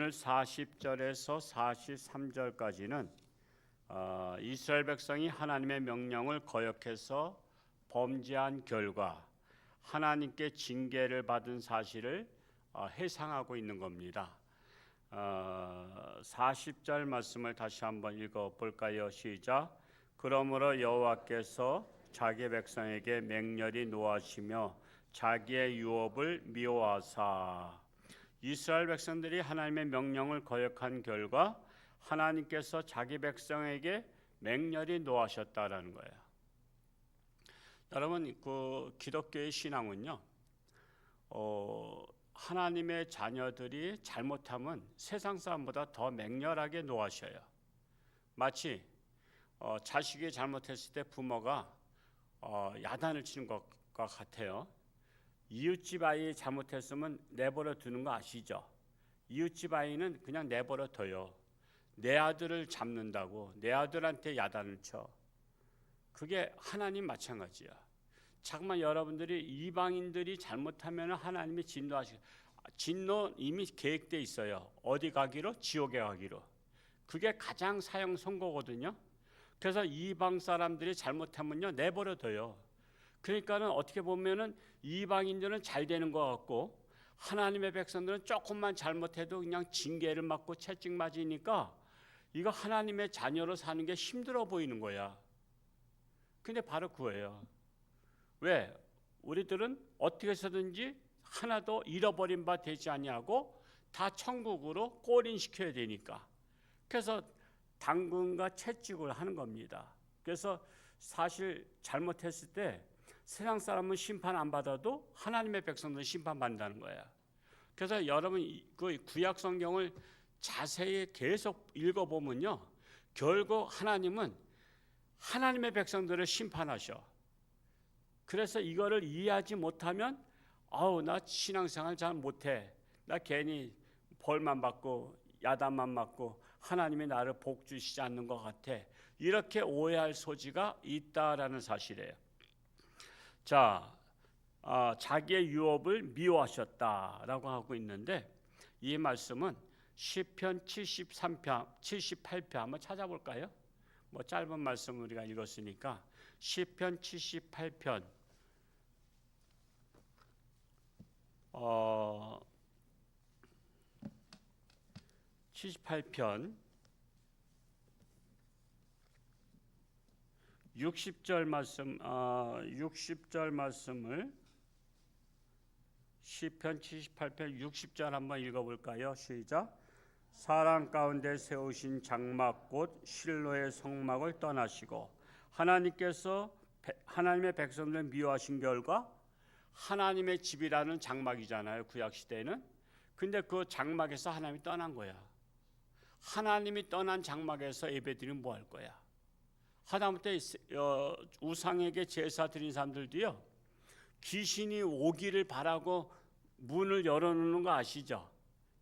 오늘 40절에서 43절까지는 이스라엘 백성이 하나님의 명령을 거역해서 범죄한 결과 하나님께 징계를 받은 사실을 회상하고 있는 겁니다. 40절 말씀을 다시 한번 읽어볼까요? 시작. 그러므로 여호와께서 자기 백성에게 맹렬히 노하시며 자기의 유업을 미워하사. 이스라엘 백성들이 하나님의 명령을 거역한 결과 하나님께서 자기 백성에게 맹렬히 노하셨다라는 거예요. 여러분, 그 기독교의 신앙은요, 하나님의 자녀들이 잘못하면 세상 사람보다 더 맹렬하게 노하셔요. 마치 자식이 잘못했을 때 부모가 야단을 치는 것과 같아요. 이웃집 아이 잘못했으면 내버려 두는 거 아시죠? 이웃집 아이는 그냥 내버려 둬요. 내 아들을 잡는다고 내 아들한테 야단을 쳐. 그게 하나님 마찬가지야. 잠깐만, 여러분들이 이방인들이 잘못하면 하나님이 진노 이미 계획돼 있어요. 어디 가기로? 지옥에 가기로. 그게 가장 사형 선고거든요. 그래서 이방 사람들이 잘못하면요 내버려 둬요. 그러니까는 어떻게 보면은 이방인들은 잘 되는 것 같고 하나님의 백성들은 조금만 잘못해도 그냥 징계를 맞고 채찍 맞으니까 이거 하나님의 자녀로 사는 게 힘들어 보이는 거야. 근데 바로 그거예요. 왜? 우리들은 어떻게 해서든지 하나도 잃어버린 바 되지 아니하고 다 천국으로 꼬린시켜야 되니까. 그래서 당근과 채찍을 하는 겁니다. 그래서 사실 잘못했을 때 세상 사람은 심판 안 받아도 하나님의 백성들은 심판받는다는 거야. 그래서 여러분 그 구약 성경을 자세히 계속 읽어보면요, 결국 하나님은 하나님의 백성들을 심판하셔. 그래서 이거를 이해하지 못하면 나 신앙생활 잘 못해. 나 괜히 벌만 받고 야단만 맞고 하나님이 나를 복 주시지 않는 것 같아. 이렇게 오해할 소지가 있다라는 사실이에요. 자, 자기의 유업을 미워하셨다라고 하고 있는데 이 말씀은 시편 73편, 78편 한번 찾아볼까요? 뭐 짧은 말씀 우리가 읽었으니까 시편 78편 78편 60절 말씀 60절 말씀을 시편 78편 60절 한번 읽어볼까요? 시작. 사람 가운데 세우신 장막 곧 실로의 성막을 떠나시고 하나님께서 하나님의 백성들을 미워하신 결과 하나님의 집이라는 장막이잖아요, 구약 시대에는. 근데 그 장막에서 하나님이 떠난 거야. 하나님이 떠난 장막에서 예배드리면 뭐 할 거야? 하다못해 우상에게 제사 드린 사람들도요, 귀신이 오기를 바라고 문을 열어놓는 거 아시죠?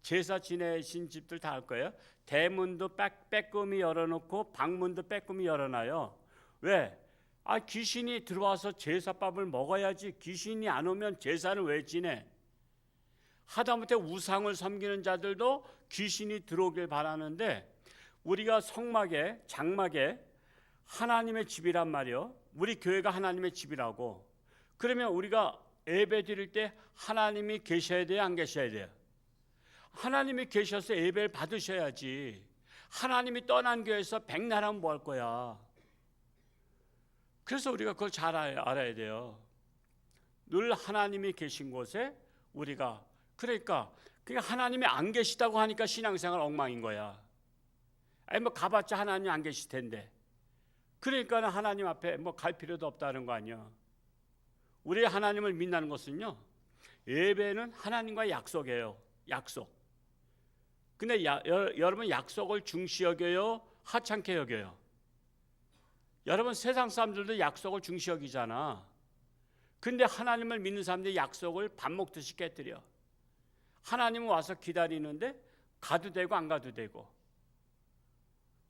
제사 지내신 집들 다 할 거예요. 대문도 빼꼼히 열어놓고 방문도 빼꼼히 열어놔요. 왜? 귀신이 들어와서 제사밥을 먹어야지. 귀신이 안 오면 제사는 왜 지내? 하다못해 우상을 섬기는 자들도 귀신이 들어오길 바라는데 우리가 성막에 장막에 하나님의 집이란 말이요. 우리 교회가 하나님의 집이라고. 그러면 우리가 예배 드릴 때 하나님이 계셔야 돼요, 안 계셔야 돼요? 하나님이 계셔서 예배를 받으셔야지. 하나님이 떠난 교회에서 백날하면 뭐 할 거야? 그래서 우리가 그걸 잘 알아야 돼요. 늘 하나님이 계신 곳에 우리가, 그러니까 하나님이 안 계시다고 하니까 신앙생활 엉망인 거야. 뭐 가봤자 하나님이 안 계실 텐데. 그러니까 하나님 앞에 뭐 갈 필요도 없다는 거 아니야. 우리 하나님을 믿는 것은요, 예배는 하나님과의 약속이에요. 약속. 근데 여러분 약속을 중시 여겨요, 하찮게 여겨요? 여러분 세상 사람들도 약속을 중시 여기잖아. 근데 하나님을 믿는 사람들이 약속을 밥 먹듯이 깨뜨려. 하나님은 와서 기다리는데 가도 되고 안 가도 되고.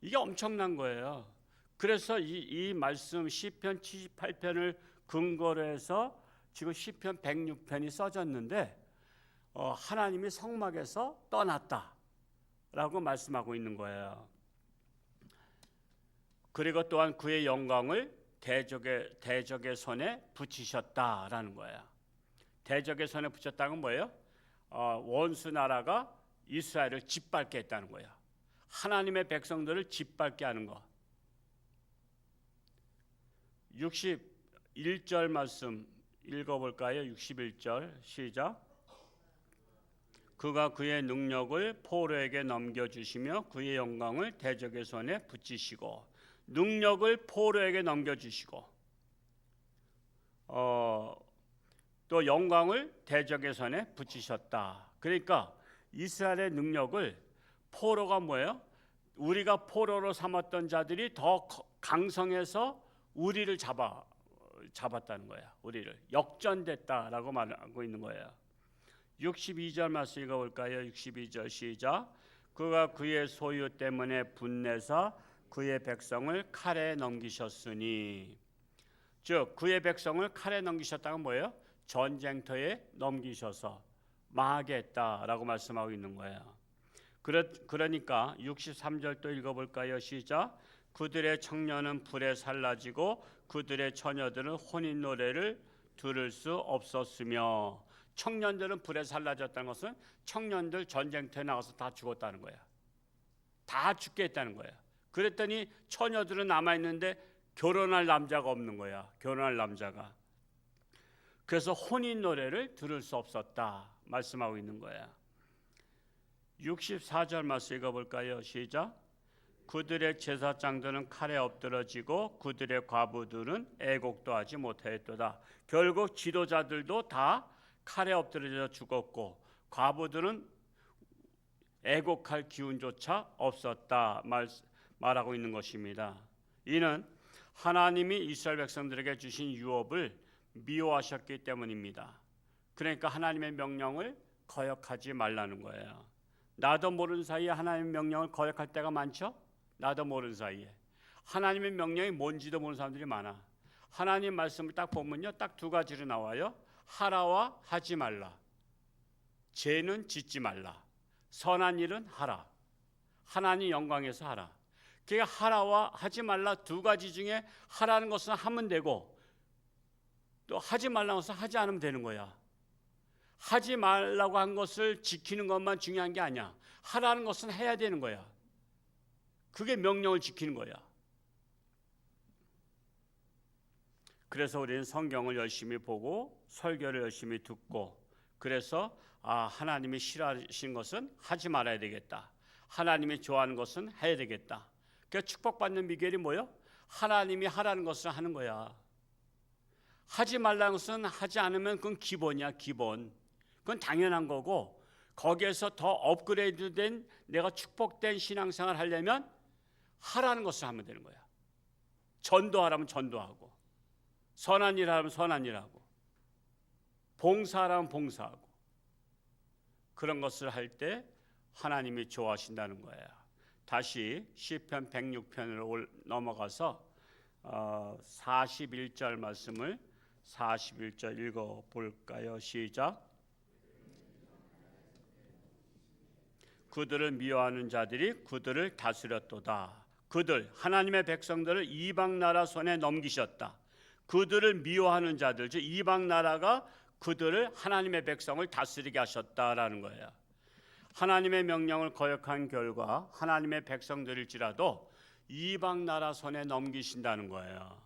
이게 엄청난 거예요. 그래서 이 말씀 시편 78편을 근거로 해서 지금 시편 106편이 써졌는데 하나님이 성막에서 떠났다. 라고 말씀하고 있는 거예요. 그리고 또한 그의 영광을 대적의 손에 붙이셨다라는 거예요. 대적의 손에 붙였다는 건 뭐예요? 원수 나라가 이스라엘을 짓밟게 했다는 거예요. 하나님의 백성들을 짓밟게 하는 거. 61절 말씀 읽어볼까요? 61절 시작. 그가 그의 능력을 포로에게 넘겨주시며 그의 영광을 대적의 손에 붙이시고, 능력을 포로에게 넘겨주시고 또 영광을 대적의 손에 붙이셨다. 그러니까 이스라엘의 능력을 포로가 뭐예요? 우리가 포로로 삼았던 자들이 더 강성해서 우리를 잡았다는 거야. 우리를 역전됐다라고 말하고 있는 거예요. 62절 말씀 읽어볼까요? 62절 시작. 그가 그의 소유 때문에 분내사 그의 백성을 칼에 넘기셨으니, 즉 그의 백성을 칼에 넘기셨다는 뭐예요? 전쟁터에 넘기셔서 망하게 했다라고 말씀하고 있는 거예요. 그러니까 63절 또 읽어볼까요? 시작. 그들의 청년은 불에 살라지고 그들의 처녀들은 혼인 노래를 들을 수 없었으며, 청년들은 불에 살라졌다는 것은 청년들 전쟁터에 나가서 다 죽었다는 거야. 다 죽게 했다는 거야. 그랬더니 처녀들은 남아있는데 결혼할 남자가 없는 거야. 결혼할 남자가. 그래서 혼인 노래를 들을 수 없었다 말씀하고 있는 거야. 64절 말씀 읽어볼까요? 시작. 그들의 제사장들은 칼에 엎드러지고 그들의 과부들은 애곡도 하지 못하였도다. 결국 지도자들도 다 칼에 엎드러져 죽었고 과부들은 애곡할 기운조차 없었다 말하고 있는 것입니다. 이는 하나님이 이스라엘 백성들에게 주신 유업을 미워하셨기 때문입니다. 그러니까 하나님의 명령을 거역하지 말라는 거예요. 나도 모르는 사이에 하나님의 명령을 거역할 때가 많죠? 나도 모르는 사이에 하나님의 명령이 뭔지도 모르는 사람들이 많아. 하나님 말씀을 딱 보면요, 딱 두 가지로 나와요. 하라와 하지 말라. 죄는 짓지 말라. 선한 일은 하라. 하나님 영광에서 하라. 그러니까 하라와 하지 말라 두 가지 중에 하라는 것은 하면 되고 또 하지 말라는 것은 하지 않으면 되는 거야. 하지 말라고 한 것을 지키는 것만 중요한 게 아니야. 하라는 것은 해야 되는 거야. 그게 명령을 지키는 거야. 그래서 우리는 성경을 열심히 보고 설교를 열심히 듣고, 그래서 하나님이 싫어하시는 것은 하지 말아야 되겠다. 하나님이 좋아하는 것은 해야 되겠다. 그러니까 축복받는 비결이 뭐예요? 하나님이 하라는 것을 하는 거야. 하지 말라는 것은 하지 않으면 그건 기본이야, 기본. 그건 당연한 거고, 거기에서 더 업그레이드된 내가 축복된 신앙생활을 하려면 하라는 것을 하면 되는 거야. 전도하라면 전도하고, 선한 일 하라면 선한 일 하고, 봉사하라면 봉사하고, 그런 것을 할 때 하나님이 좋아하신다는 거예요. 다시 시편 106편으로 넘어가서 41절 말씀을 41절 읽어볼까요? 시작. 그들을 미워하는 자들이 그들을 다스렸도다. 그들, 하나님의 백성들을 이방 나라 손에 넘기셨다. 그들을 미워하는 자들, 즉 이방 나라가 그들을, 하나님의 백성을 다스리게 하셨다라는 거예요. 하나님의 명령을 거역한 결과 하나님의 백성들일지라도 이방 나라 손에 넘기신다는 거예요.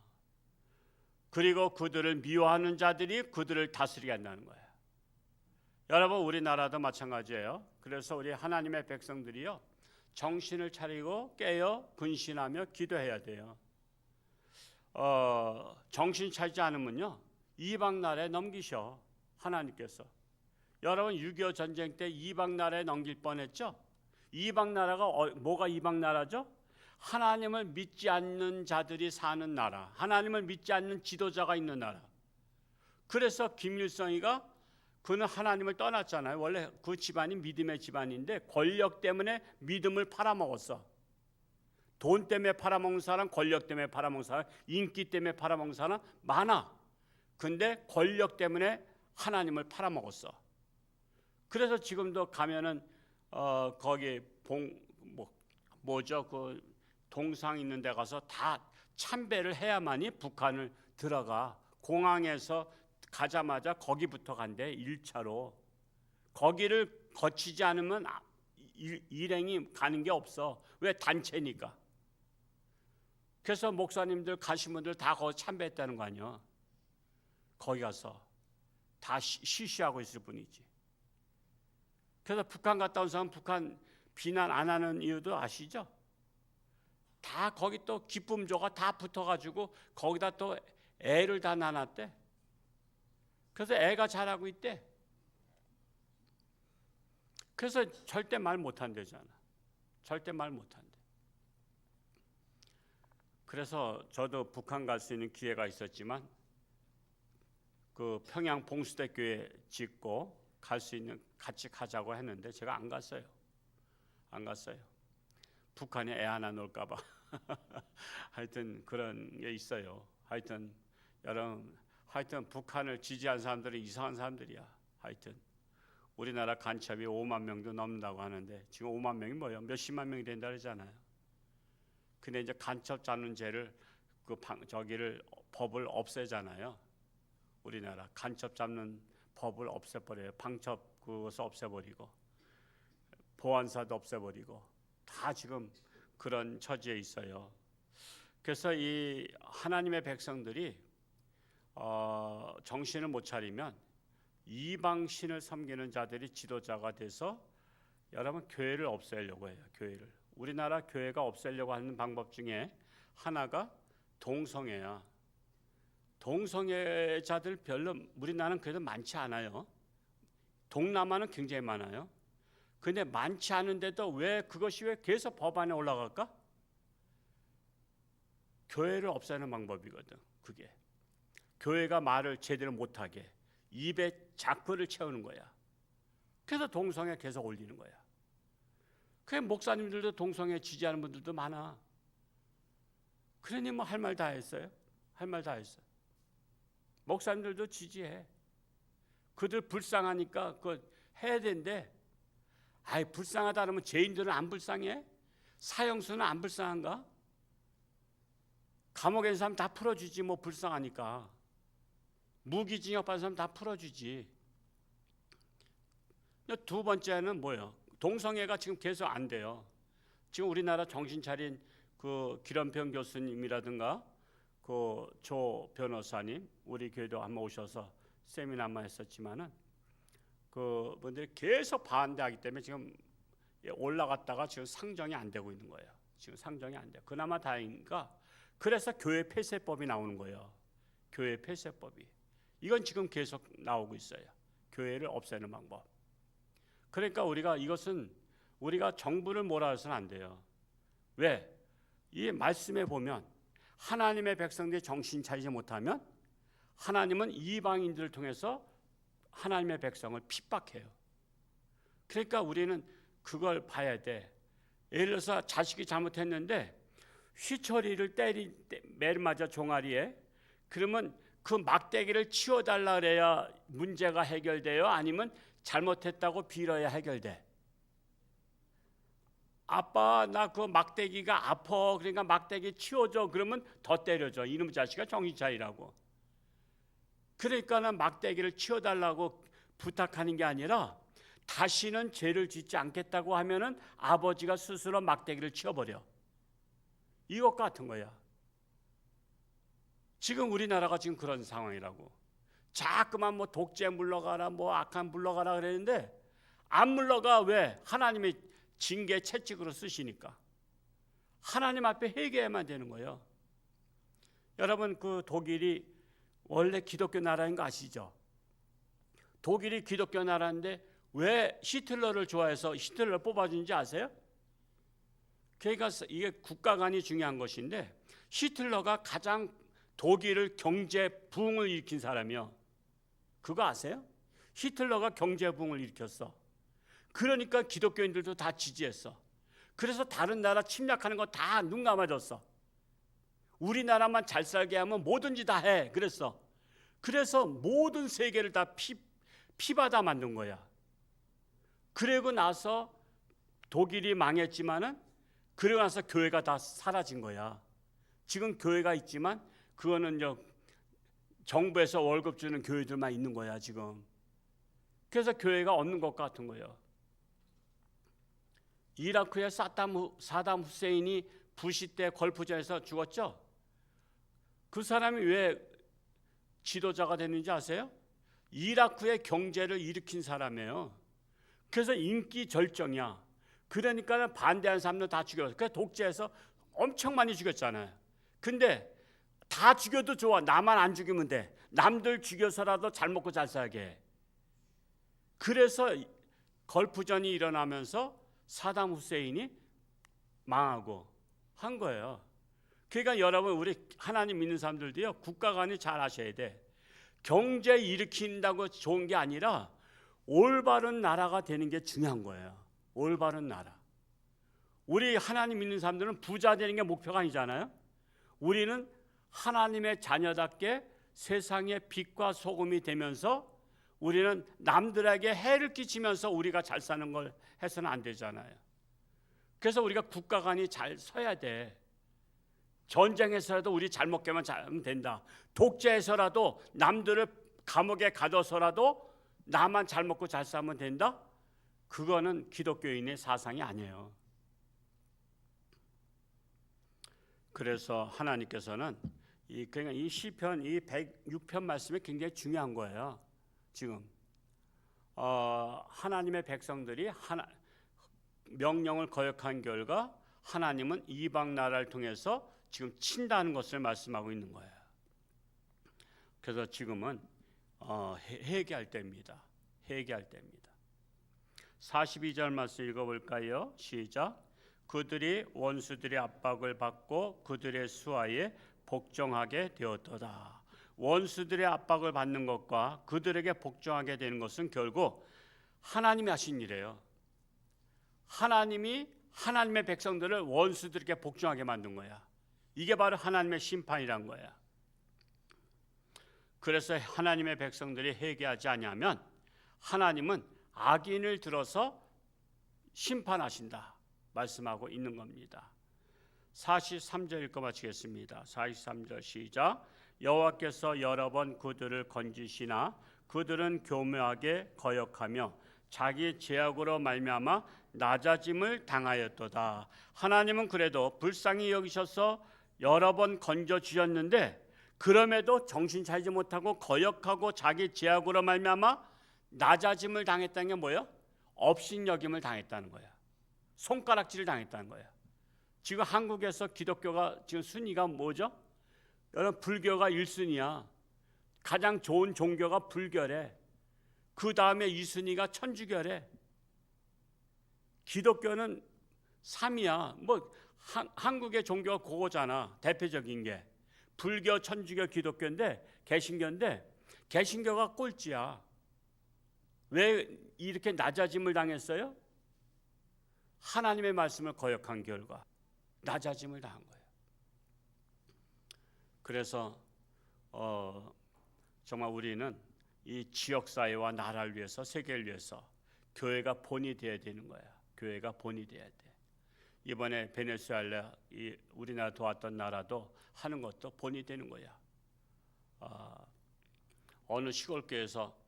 그리고 그들을 미워하는 자들이 그들을 다스리게 한다는 거예요. 여러분, 우리나라도 마찬가지예요. 그래서 우리 하나님의 백성들이요, 정신을 차리고 깨어 근신하며 기도해야 돼요. 정신 차리지 않으면요, 이방 나라에 넘기셔, 하나님께서. 여러분, 6.25 전쟁 때 이방 나라에 넘길 뻔했죠? 이방 나라가 뭐가 이방 나라죠? 하나님을 믿지 않는 자들이 사는 나라, 하나님을 믿지 않는 지도자가 있는 나라. 그래서 김일성이가, 그는 하나님을 떠났잖아요. 원래 그 집안이 믿음의 집안인데 권력 때문에 믿음을 팔아먹었어. 돈 때문에 팔아먹는 사람, 권력 때문에 팔아먹는 사람, 인기 때문에 팔아먹는 사람 많아. 근데 권력 때문에 하나님을 팔아먹었어. 그래서 지금도 가면은 거기 뭐죠? 그 동상 있는 데 가서 다 참배를 해야만이 북한을 들어가. 공항에서 가자마자 거기부터 간대. 1차로. 거기를 거치지 않으면 일행이 가는 게 없어. 왜? 단체니까. 그래서 목사님들 가신 분들 다 거기 참배했다는 거 아니야. 거기 가서 다 시시하고 있을 뿐이지. 그래서 북한 갔다 온 사람 북한 비난 안 하는 이유도 아시죠? 다 거기 또 기쁨조가 다 붙어가지고 거기다 또 애를 다 나눴대. 그래서 애가 자라고 있대. 그래서 절대 말 못한대잖아. 절대 말 못한대. 그래서 저도 북한 갈 수 있는 기회가 있었지만 그 평양 봉수대 교회 짓고 갈 수 있는 같이 가자고 했는데 제가 안 갔어요. 안 갔어요. 북한에 애 하나 놓을까 봐. 하여튼 그런 게 있어요. 하여튼 여러분, 하여튼 북한을 지지한 사람들은 이상한 사람들이야. 하여튼 우리나라 간첩이 5만 명도 넘는다고 하는데 지금 5만 명이 뭐예요? 몇십만 명이 된다 그러잖아요. 근데 이제 간첩 잡는 죄를 법을 없애잖아요. 우리나라 간첩 잡는 법을 없애버려요. 방첩 그것을 없애버리고 보안사도 없애버리고 다 지금 그런 처지에 있어요. 그래서 이 하나님의 백성들이 정신을 못 차리면 이방신을 섬기는 자들이 지도자가 돼서 여러분 교회를 없애려고 해요. 교회를. 우리나라 교회가 없애려고 하는 방법 중에 하나가 동성애야. 동성애자들 별로 우리나라는 그래도 많지 않아요. 동남아는 굉장히 많아요. 근데 많지 않은데도 왜 그것이 왜 계속 법안에 올라갈까? 교회를 없애는 방법이거든. 그게 교회가 말을 제대로 못하게 입에 자크를 채우는 거야. 그래서 동성애 계속 올리는 거야. 그 목사님들도 동성애 지지하는 분들도 많아. 그러니 뭐 할 말 다 했어요. 할 말 다 했어. 목사님들도 지지해. 그들 불쌍하니까 그거 해야 된대. 아이 불쌍하다 그러면 죄인들은 안 불쌍해? 사형수는 안 불쌍한가? 감옥에 있는 사람 다 풀어주지 뭐 불쌍하니까. 무기징역 받은 사람 다 풀어주지. 두 번째는 뭐예요? 동성애가 지금 계속 안 돼요. 지금 우리나라 정신 차린 그 기련평 교수님이라든가 그 조 변호사님 우리 교회도 한번 오셔서 세미나 한번 했었지만은 그 분들이 계속 반대하기 때문에 지금 올라갔다가 지금 상정이 안 되고 있는 거예요. 지금 상정이 안 돼. 그나마 다행인가? 그래서 교회 폐쇄법이 나오는 거예요. 교회 폐쇄법이. 이건 지금 계속 나오고 있어요. 교회를 없애는 방법. 그러니까 우리가 정부를 뭐라 해서는 안 돼요. 왜? 이 말씀에 보면 하나님의 백성들이 정신 차리지 못하면 하나님은 이방인들을 통해서 하나님의 백성을 핍박해요. 그러니까 우리는 그걸 봐야 돼. 예를 들어서 자식이 잘못했는데 휘처리를 매를 맞아 종아리에. 그러면 그 막대기를 치워달라 그래야 문제가 해결돼요? 아니면 잘못했다고 빌어야 해결돼? 아빠 나 그 막대기가 아파 그러니까 막대기 치워줘. 그러면 더 때려줘. 이놈 자식아 정신 차리라고. 그러니까는 막대기를 치워달라고 부탁하는 게 아니라 다시는 죄를 짓지 않겠다고 하면은 아버지가 스스로 막대기를 치워버려. 이것 같은 거야. 지금 우리나라가 지금 그런 상황이라고. 자꾸만 뭐 독재 물러가라 뭐 악한 물러가라 그랬는데 안 물러가. 왜? 하나님의 징계 채찍으로 쓰시니까. 하나님 앞에 회개해야만 되는 거예요. 여러분 그 독일이 원래 기독교 나라인 거 아시죠? 독일이 기독교 나라인데 왜 히틀러를 좋아해서 히틀러를 뽑아준지 아세요? 그러니까 이게 국가 간이 중요한 것인데 히틀러가 가장 독일을 경제 부흥을 일으킨 사람이요. 그거 아세요? 히틀러가 경제 부흥을 일으켰어. 그러니까 기독교인들도 다 지지했어. 그래서 다른 나라 침략하는 거 다 눈 감아줬어. 우리나라만 잘 살게 하면 뭐든지 다 해. 그랬어. 그래서 모든 세계를 다 피받아 만든 거야. 그러고 나서 독일이 망했지만은 그러고 나서 교회가 다 사라진 거야. 지금 교회가 있지만 그거는 정부에서 월급 주는 교회들만 있는 거야 지금. 그래서 교회가 없는 것 같은 거예요. 이라크의 사담 후세인이 부시 때 걸프전에서 죽었죠. 그 사람이 왜 지도자가 됐는지 아세요? 이라크의 경제를 일으킨 사람이에요. 그래서 인기 절정이야. 그러니까 반대하는 사람들 다 죽였어요. 그래서 독재해서 엄청 많이 죽였잖아요. 근데 다 죽여도 좋아. 나만 안 죽이면 돼. 남들 죽여서라도 잘 먹고 잘 살게 해. 그래서 걸프전이 일어나면서 사담 후세인이 망하고 한 거예요. 그러니까 여러분, 우리 하나님 믿는 사람들도요, 국가 관리 잘 하셔야 돼. 경제 일으킨다고 좋은 게 아니라 올바른 나라가 되는 게 중요한 거예요. 올바른 나라. 우리 하나님 믿는 사람들은 부자 되는 게 목표가 아니잖아요. 우리는 하나님의 자녀답게 세상의 빛과 소금이 되면서 우리는 남들에게 해를 끼치면서 우리가 잘 사는 걸 해서는 안 되잖아요. 그래서 우리가 국가 간이 잘 서야 돼. 전쟁에서라도 우리 잘 먹게만 잘하면 된다. 독재에서라도 남들을 감옥에 가둬서라도 나만 잘 먹고 잘 살면 된다. 그거는 기독교인의 사상이 아니에요. 그래서 하나님께서는 이 시편 이 106편 말씀이 굉장히 중요한 거예요. 지금 하나님의 백성들이 명령을 거역한 결과 하나님은 이방 나라를 통해서 지금 친다는 것을 말씀하고 있는 거예요. 그래서 지금은 회개할 때입니다. 회개할 때입니다. 42절 말씀 읽어볼까요? 시작. 그들이 원수들의 압박을 받고 그들의 수하에 복종하게 되었도다. 원수들의 압박을 받는 것과 그들에게 복종하게 되는 것은 결국 하나님이 하신 일이에요. 하나님이 하나님의 백성들을 원수들에게 복종하게 만든 거야. 이게 바로 하나님의 심판이란 거야. 그래서 하나님의 백성들이 회개하지 아니하면 하나님은 악인을 들어서 심판하신다 말씀하고 있는 겁니다. 43절 읽고 마치겠습니다. 43절 시작. 여호와께서 여러 번 그들을 건지시나 그들은 교묘하게 거역하며 자기 죄악으로 말미암아 낮아짐을 당하였도다. 하나님은 그래도 불쌍히 여기셔서 여러 번 건져 주셨는데 그럼에도 정신 차리지 못하고 거역하고 자기 죄악으로 말미암아 낮아짐을 당했다는 게 뭐예요? 업신여김을 당했다는 거야. 손가락질을 당했다는 거야. 지금 한국에서 기독교가 지금 순위가 뭐죠? 여러분, 불교가 1순위야. 가장 좋은 종교가 불교래. 그 다음에 2순위가 천주교래. 기독교는 3위야. 한국의 종교가 그거잖아. 대표적인 게 불교, 천주교, 기독교인데 개신교인데 개신교가 꼴찌야. 왜 이렇게 낮아짐을 당했어요? 하나님의 말씀을 거역한 결과 낮아짐을 당한 거예요. 그래서 정말 우리는 이 지역사회와 나라를 위해서, 세계를 위해서 교회가 본이 되어야 되는 거야. 교회가 본이 되어야 돼. 이번에 베네수엘라, 우리나라 도왔던 나라도 하는 것도 본이 되는 거야. 어느 시골교회에서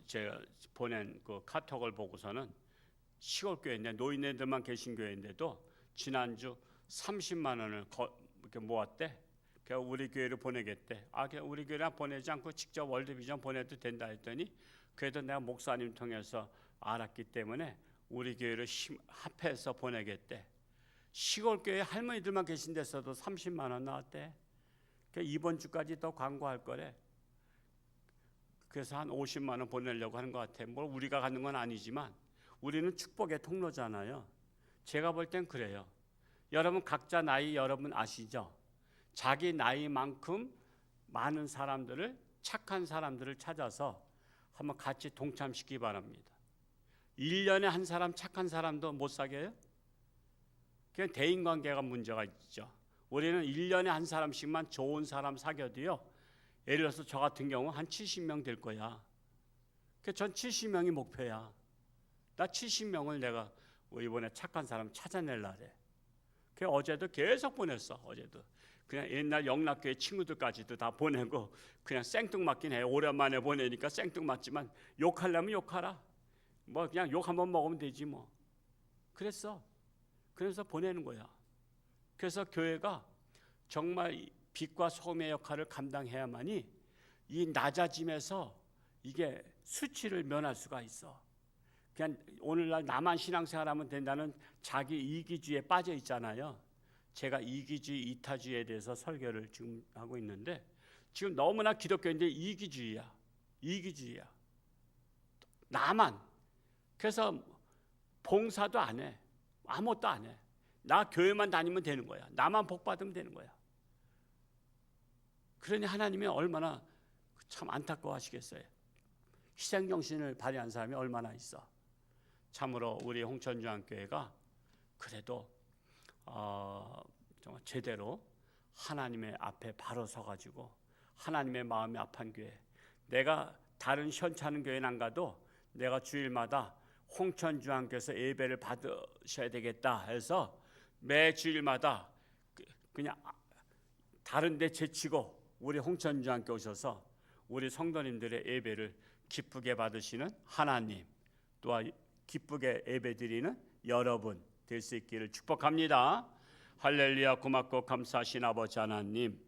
제가 보낸 그 카톡을 보고서는 시골교회인데 노인네들만 계신 교회인데도 지난주 30만 원을 이렇게 모았대. 그래서 우리 교회로 보내겠대. 그냥 우리 교회랑 보내지 않고 직접 월드비전 보내도 된다 했더니 그래도 내가 목사님 통해서 알았기 때문에 우리 교회를 합해서 보내겠대. 시골교회 할머니들만 계신 데서도 30만 원 나왔대. 그러니까 이번 주까지 더 광고할 거래. 그래서 한 50만 원 보내려고 하는 것 같아. 뭐 우리가 갖는 건 아니지만 우리는 축복의 통로잖아요. 제가 볼 땐 그래요. 여러분 각자 나이 여러분 아시죠? 자기 나이만큼 많은 사람들을, 착한 사람들을 찾아서 한번 같이 동참시키기 바랍니다. 1년에 한 사람 착한 사람도 못 사귀어요? 그냥 대인관계가 문제가 있죠. 우리는 1년에 한 사람씩만 좋은 사람 사귀어도요, 예를 들어서 저 같은 경우 한 70명 될 거야. 전 70명이 목표야. 나 70명을 내가 이번에 착한 사람 찾아내려래. 그 어제도 계속 보냈어. 어제도 그냥 옛날 영락교회 친구들까지도 다 보내고 그냥 생뚱맞긴 해. 오랜만에 보내니까 생뚱맞지만 욕하려면 욕하라. 뭐 그냥 욕 한번 먹으면 되지 뭐. 그랬어. 그래서 보내는 거야. 그래서 교회가 정말 빛과 소금의 역할을 감당해야만이 이 낮아짐에서 이게 수치를 면할 수가 있어. 그냥 오늘날 나만 신앙생활하면 된다는 자기 이기주의에 빠져 있잖아요. 제가 이기주의, 이타주의에 대해서 설교를 지금 하고 있는데 지금 너무나 기독교인데 이기주의야. 이기주의야. 나만. 그래서 봉사도 안 해. 아무것도 안 해. 나 교회만 다니면 되는 거야. 나만 복 받으면 되는 거야. 그러니 하나님이 얼마나 참 안타까워하시겠어요. 희생정신을 발휘한 사람이 얼마나 있어. 참으로 우리 홍천중앙교회가 그래도 정말 제대로 하나님의 앞에 바로 서가지고 하나님의 마음이 아픈 교회. 내가 다른 시원찮은 교회는 안 가도 내가 주일마다 홍천중앙교회에서 예배를 받으셔야 되겠다 해서 매 주일마다 그냥 다른 데 제치고 우리 홍천중앙교회 오셔서 우리 성도님들의 예배를 기쁘게 받으시는 하나님, 또한 기쁘게 예배드리는 여러분 될 수 있기를 축복합니다. 할렐루야. 고맙고 감사하신 아버지 하나님,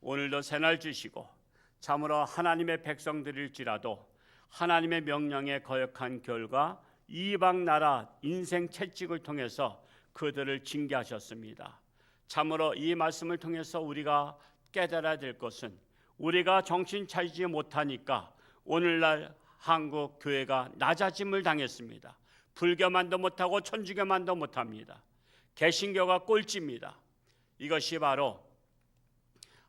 오늘도 새날 주시고 참으로 하나님의 백성들일지라도 하나님의 명령에 거역한 결과 이방 나라 인생 채찍을 통해서 그들을 징계하셨습니다. 참으로 이 말씀을 통해서 우리가 깨달아야 될 것은 우리가 정신 차리지 못하니까 오늘날 한국 교회가 낮아짐을 당했습니다. 불교만도 못하고 천주교만도 못합니다. 개신교가 꼴찌입니다. 이것이 바로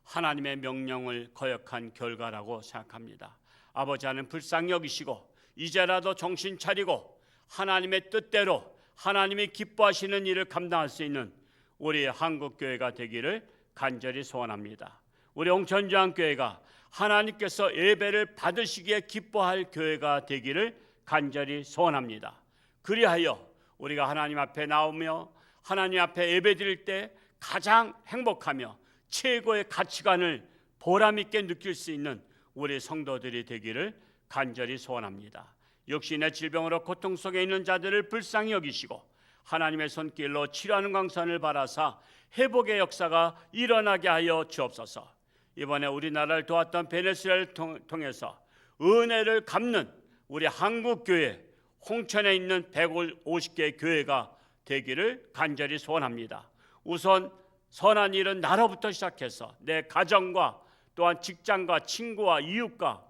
하나님의 명령을 거역한 결과라고 생각합니다. 아버지 하나님 불쌍히 여기시고 이제라도 정신 차리고 하나님의 뜻대로 하나님이 기뻐하시는 일을 감당할 수 있는 우리 한국교회가 되기를 간절히 소원합니다. 우리 홍천중앙교회가 하나님께서 예배를 받으시기에 기뻐할 교회가 되기를 간절히 소원합니다. 그리하여 우리가 하나님 앞에 나오며 하나님 앞에 예배드릴 때 가장 행복하며 최고의 가치관을 보람있게 느낄 수 있는 우리 성도들이 되기를 간절히 소원합니다. 육신의 질병으로 고통 속에 있는 자들을 불쌍히 여기시고 하나님의 손길로 치료하는 광선을 바라사 회복의 역사가 일어나게 하여 주옵소서. 이번에 우리나라를 도왔던 베네수엘을 통해서 은혜를 갚는 우리 한국교회 홍천에 있는 150개의 교회가 되기를 간절히 소원합니다. 우선 선한 일은 나로부터 시작해서 내 가정과 또한 직장과 친구와 이웃과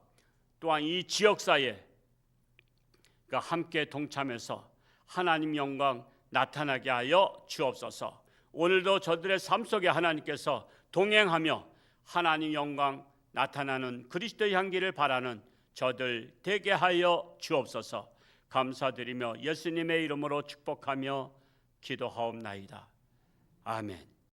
또한 이 지역사회가 함께 동참해서 하나님 영광 나타나게 하여 주옵소서. 오늘도 저들의 삶 속에 하나님께서 동행하며 하나님 영광 나타나는 그리스도의 향기를 바라는 저들 되게 하여 주옵소서. 감사드리며 예수님의 이름으로 축복하며 기도하옵나이다. 아멘.